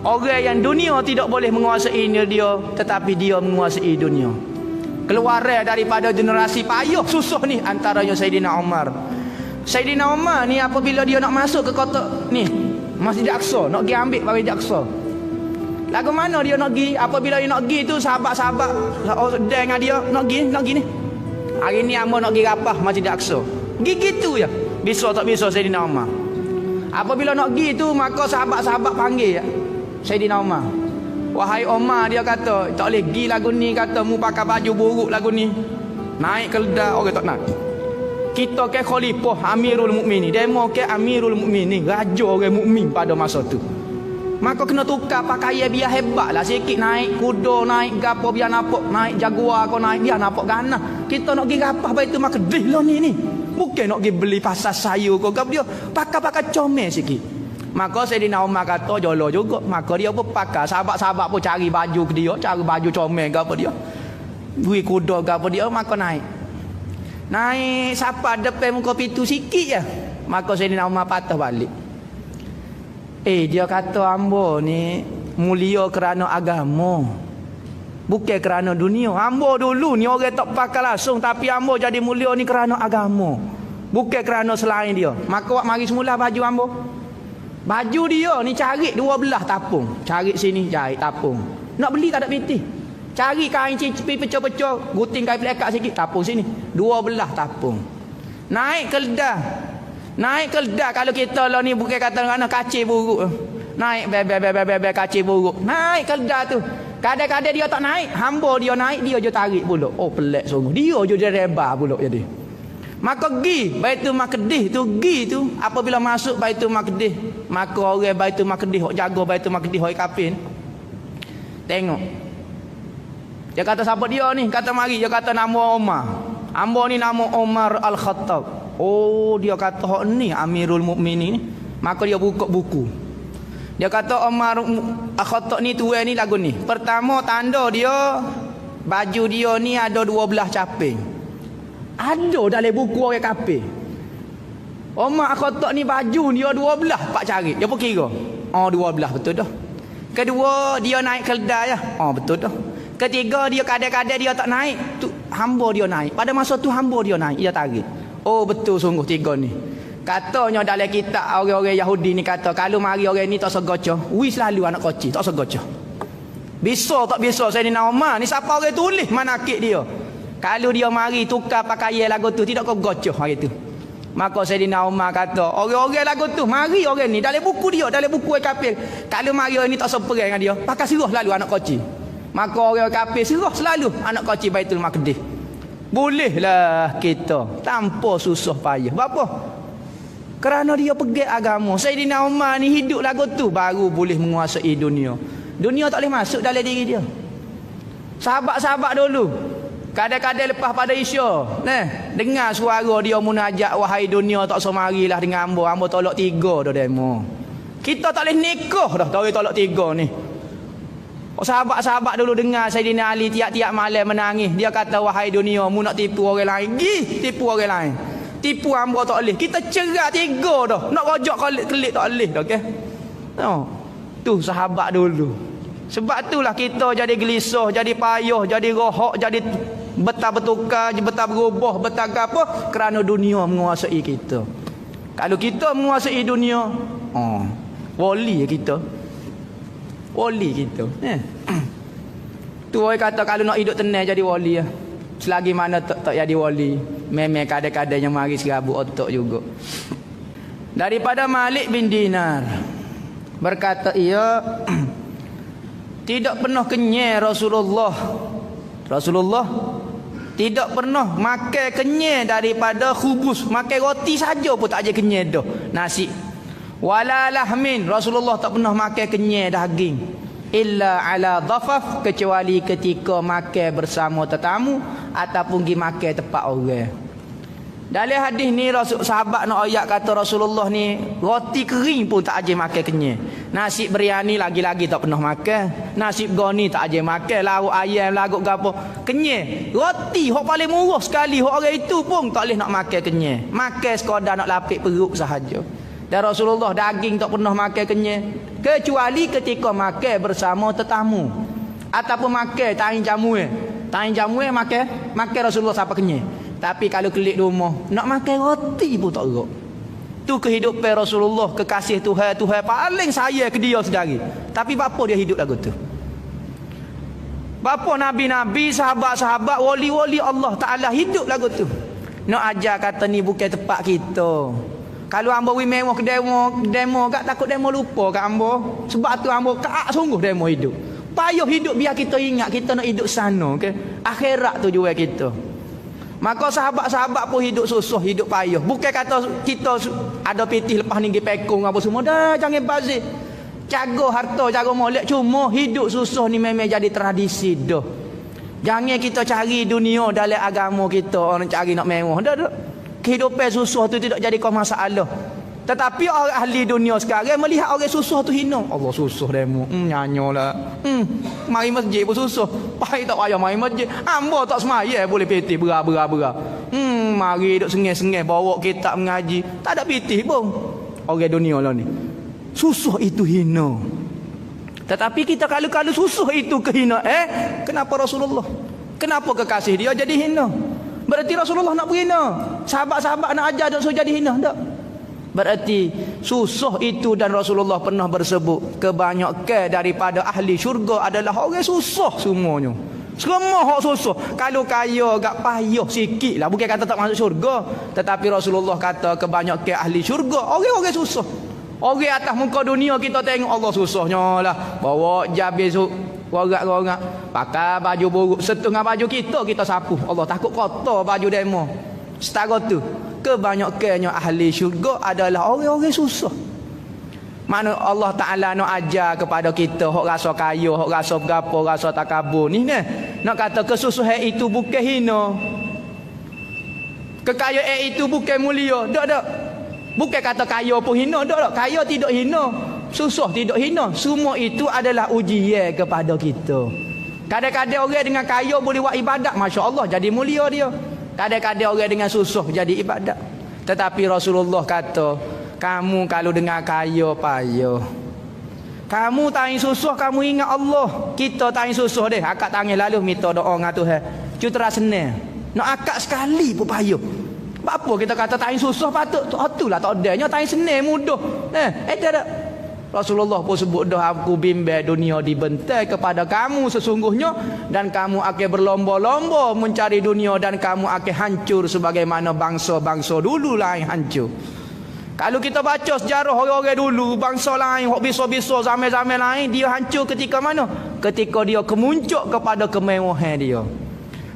Orang yang dunia tidak boleh menguasai dia, tetapi dia menguasai dunia. Keluaran daripada generasi payah susah ni antaranya Saidina Umar. Saidina Umar ni apabila dia nak masuk ke kota ni Masjid Aqsa, nak pergi ambil Masjid Aqsa. Lagu mana dia nak pergi? Apabila dia nak pergi tu sahabat-sahabat dengan dia nak pergi ni. Hari ni hamba nak pergi rapah Masjid Aqsa. Pergi gitu je. Bisa tak bisa Saidina Umar. Apabila nak pergi tu maka sahabat-sahabat panggil Saidina Umar. Wahai Umar, dia kata tak boleh pergi lagu ni, kata mu pakai baju buruk lagu ni. Naik keledai orang tak nak. Kita ke khalifah Amirul Mukminin, demo ke Amirul Mukminin, raja orang mukmin pada masa tu. Maka kena tukar pakaian biar hebat lah sikit, naik kuda, naik gapo biar nampak, naik jaguar kau naik biar nampak ganah. Kita nak pergi rapah Baitul Maqdis lah ni. Bukan nak pergi beli pasar sayur kau gap dia, pakai comel sikit. Maka Saidina Umar kata jolo juga. Maka dia pun pakai, sahabat-sahabat pun cari baju ke dia, cari baju comel ke apa dia. Bui kuda ke apa dia, maka naik. Naik siapa depan muka pintu sikit je. Maka Saidina Umar patah balik. Dia kata hamba ni mulia kerana agama, bukan kerana dunia. Hamba dulu ni orang tak pakai langsung, tapi hamba jadi mulia ni kerana agama, bukan kerana selain dia. Maka wak mari semula baju hamba. Baju dia ni cari 12 tapung. Cari sini jahit tapung. Nak beli tak ada piti. Cari kain cipi pecah-pecah, guting kain pelekat sikit, tapung sini. 12 tapung. Naik keledai. Naik keledai kalau kita lah ni bukan kata kerana kacir buruk. Naik bebe kacir buruk. Naik keledai tu. Kadang-kadang dia tak naik, hamba dia naik, dia je tarik pula. Oh pelik sungguh. Dia je direba pula jadi. Maka pergi Baitul Maqdis tu, pergi tu apabila masuk Baitul Maqdis, maka orang Baitul Maqdis hok jaga Baitul Maqdis hok kafir. Tengok. Dia kata siapa dia ni? Kata mari, dia kata nama Umar. Hamba ni nama Umar Al-Khattab. Oh, dia kata hok ni Amirul Mukminin ni. Maka dia buka buku. Dia kata Umar Al-Khattab ni tuan ni lagu ni. Pertama tanda dia baju dia ni ada 12 caping. Ada dalam buku orang kafir. Umar Al-Khattab ni baju dia 12 pak cari. Dia pun kira. Oh 12 betul dah. Kedua dia naik keledai ya. Oh betul dah. Ketiga dia kadang-kadang dia tak naik. Tu hamba dia naik. Pada masa tu hamba dia naik. Dia tarik. Oh betul sungguh tiga ni. Katanya dalam kitab orang-orang Yahudi ni kata kalau mari orang ni tak segocoh, wis selalu anak kecil tak segocoh. Bisa tak bisa Saidina Umar ni siapa orang tulis manakib dia. Kalau dia mari tukar pakaian lagu tu tidak kau gocoh hari tu. Maka Saidina Umar kata orang-orang lagu tu mari orang ni dalam buku dia, dalam buku orang kafir. Kalau mari orang ni tak seperang dengan dia, pakai serah lalu anak kecil. Maka orang kafir serah selalu anak kecil Baitul Maqdis. Bolehlah kita tanpa susah payah. Apa? Kerana dia pegang agama. Saidina Umar ni hidup lagu tu baru boleh menguasai dunia. Dunia tak boleh masuk dalam diri dia. Sahabat-sahabat dulu kadang-kadang lepas pada Isya, dengar suara dia munajat, wahai dunia tak semarilah dengan hamba. Hamba tolak 3 dah demo. Kita tak boleh nikah dah tahu tolak 3 ni. Sahabat-sahabat dulu dengar Saidina Ali tiap-tiap malam menangis. Dia kata wahai dunia, mu nak tipu orang lain, gi tipu orang lain. Tipu hamba tak boleh. Kita cerai 3 dah. Nak rojak kelik tak boleh dah, okey. No. Tu sahabat dulu. Sebab itulah kita jadi gelisah, jadi payah, jadi rohak, jadi betah bertukar, betah berubah, betah apa? Kerana dunia menguasai kita. Kalau kita menguasai dunia, wali kita. Wali kita. Tu orang kata kalau nak hidup tenang jadi wali lah. Selagi mana tak jadi wali, memang kadang-kadang yang mari serabut otak juga. Daripada Malik bin Dinar berkata ia tidak pernah kenyang Rasulullah tidak pernah makan kenyang daripada khubus, makan roti saja pun tak je kenyang dah nasi. Wala lahmin, Rasulullah tak pernah makan kenyang daging illa ala dhafaf, kecuali ketika makan bersama tetamu ataupun pergi makan tempat orang. Dalam hadis ni sahabat nak ayat kata Rasulullah ni roti kering pun tak aje makan kenyang. Nasi biryani lagi-lagi tak pernah makan. Nasi goni tak aje makan. Lauk ayam, lauk gapo kenyang. Roti hok paling murah sekali hok orang itu pun tak boleh nak makan kenyang. Makan sekadar nak lapik perut sahaja. Dan Rasulullah daging tak pernah makan kenyang. kecuali ketika makan bersama tetamu ataupun makan tain jamu. Tain jamu makan Rasulullah sampai kenyang. Tapi kalau kelik rumah nak makan roti pun tak gerak. Tu kehidupan Rasulullah, kekasih Tuhan paling sayang ke dia sendiri. Tapi apa dia hidup lagu tu? Bapa nabi-nabi, sahabat-sahabat, wali-wali Allah Taala hidup lagu tu. Nak ajar kata ni bukan tempat kita. Kalau hamba wi mewah ke demo gak takut demo lupa kat hamba. Sebab tu hamba kaak sungguh demo hidup. Payah hidup biar kita ingat kita nak hidup sana, okey. Akhirat tu jual kita. Maka sahabat-sahabat pun hidup susah, hidup payah. Bukan kata kita ada pitih lepas ni pergi pekong apa semua. Dah jangan bazir. Jaga harta, jaga molek. Cuma hidup susah ni memang jadi tradisi dah. Jangan kita cari dunia dalam agama kita. Orang cari nak mewah. Dah. Kehidupan susah tu tidak jadi kau masalah. Tetapi orang ahli dunia sekarang melihat orang susah tu hina. Allah susah demo. Nyanyolah. Mari masjid pun susah. Pai tak payah mari masjid. Hamba tak semaya boleh pitih bera. Mari duk sengih-sengih bawa kitab mengaji. Tak ada pitih pun. Orang dunia lah ni. Susah itu hina. Tetapi kita kalau susah itu kehina. Kenapa Rasulullah? Kenapa kekasih dia jadi hina? Berarti Rasulullah nak berhina. Sahabat-sahabat nak ajar dan suruh jadi hina. Tak. Berarti susah itu dan Rasulullah pernah bersebut kebanyakan daripada ahli syurga adalah orang susah semuanya. Semua hak susah. Kalau kaya agak payah sikit lah. Bukan kata tak masuk syurga. Tetapi Rasulullah kata kebanyakan ahli syurga orang-orang susah. Orang atas muka dunia kita tengok Allah susahnya lah. Bawa jabir warak-warak. Pakai baju buruk. Setengah baju kita sapu. Allah takut kotor baju demo. Setara tu. Kebanyakannya ahli syurga adalah orang-orang susah. Mana Allah Ta'ala nak ajar kepada kita hok rasa kaya, hok rasa berapa, rasa takabur ni nak kata kesusahan itu bukan hina. Kekayaan itu bukan mulia. Tak. Bukan kata kaya pun hina. Tak. Kaya tidak hina. Susah tidak hina. Semua itu adalah ujian kepada kita. Kadang-kadang orang dengan kaya boleh buat ibadat, masya-Allah, jadi mulia dia. Kadang-kadang orang dengan susah jadi ibadat. Tetapi Rasulullah kata, kamu kalau dengan kaya payah. Kamu tak susah, kamu ingat Allah. Kita tak susah deh. Akak tangan lalu minta doa dengan Tuhan. Cutera senang. Nak akak sekali pun payah. Apa kita kata tak susah patut. Itulah tak adanya tak senang mudah. Tak. Rasulullah pun sebut dah, aku bimbang dunia dibentai kepada kamu sesungguhnya dan kamu akan berlomba-lomba mencari dunia dan kamu akan hancur sebagaimana bangsa-bangsa dulu lain hancur. Kalau kita baca sejarah orang-orang dulu, bangsa lain, hok bisa-bisa zaman-zaman lain, dia hancur ketika mana? Ketika dia kemuncak kepada kemewahan dia.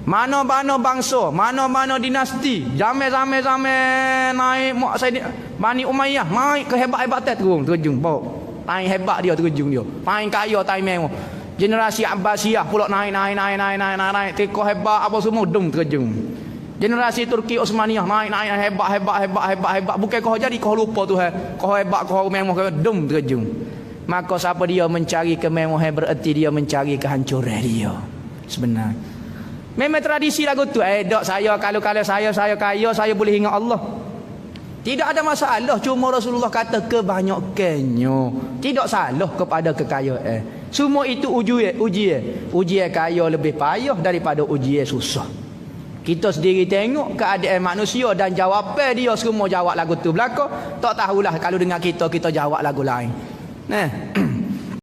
Mana-mana bangsa, mana-mana dinasti, zaman-zaman naik Bani Umayyah, naik kehebat-hebatan terjun bawa. Tain hebat dia terjun dia. Tain kaya, tain mewah. Generasi Abbasiyah pula naik. Teko hebat apa semua dum terjun. Generasi Turki Osmaniyah naik hebat. Bukan kau jadi kau lupa tu kau hebat kau mewah kau dum terjun. Maka siapa dia mencari kemewahan bererti dia mencari kehancuran dia. Sebenarnya memang tradisi lagu tu. Dok saya kalau saya kaya saya boleh ingat Allah. Tidak ada masalah. Cuma Rasulullah kata kebanyakannya tidak salah kepada kekayaan. Semua itu ujian. Ujian kaya lebih payah daripada ujian susah. Kita sendiri tengok keadaan manusia dan jawapan dia semua jawab lagu tu belaka. Tak tahulah kalau dengan kita jawab lagu lain.